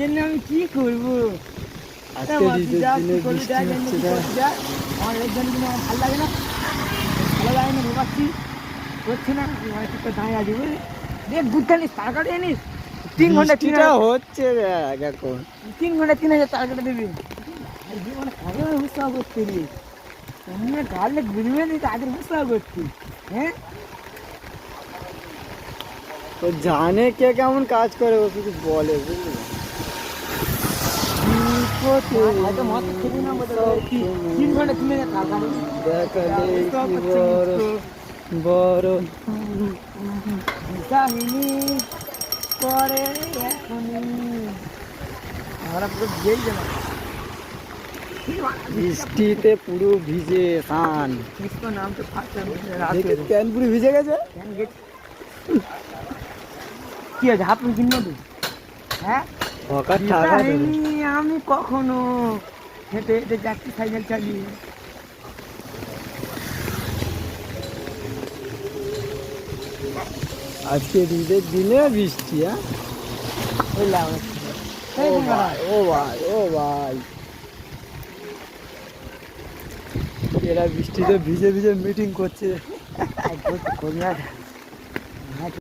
এনে আমি কি করবো? আজকে ঈদের দিনে বৃষ্টি হচ্ছে না। আমার এর জন্য কিন্তু আমার ভালো লাগে না, ভালো লাগে না, ভোগাচ্ছি হচ্ছে না। আমি হয়তো তো দাঁড়িয়ে আছি বুঝলি, দেখ দুধ খানিস তার কাটে জানিস 3 ঘন্টা বৃষ্টিটা হচ্ছে দেখ এখন। 3 ঘন্টা 3,000 তার কাটে দেবে। মানে কবে উৎসাহ করতে রে, তুমি গালে ঘুরবে নি তাদের উৎসাহ করছি। হ্যাঁ ও জানে কে কেমন কাজ করে, ও শুধু বলে বুঝলি। হয়তো মত খেলি না বলতে 3 ঘন্টা 3,000 তার কাটে দেখালে উৎসাহ কি করছে বড় বড়। কাহিনী করে এখনই আমরা পুরো ভিজেই গেলাম। বৃষ্টিতে পুরো ভিজে স্নান। इसको नाम तो फास्ट দেখে প্যান্ট পুরো ভিজে গেছে। কি আছে হাত মুখ কিনবো তুই? হ্যাঁ হকার টাকা দেবে। আমি কখনো হেঁটে হেঁটে যাচ্ছি সাইকেল চালিয়ে। আজকে ঈদের দিনে বৃষ্টি, হ্যাঁ। বুঝলাম ও ভাই ও ভাই ও ভাই, এরা বৃষ্টিতে ভিজে ভিজে মিটিং করছে।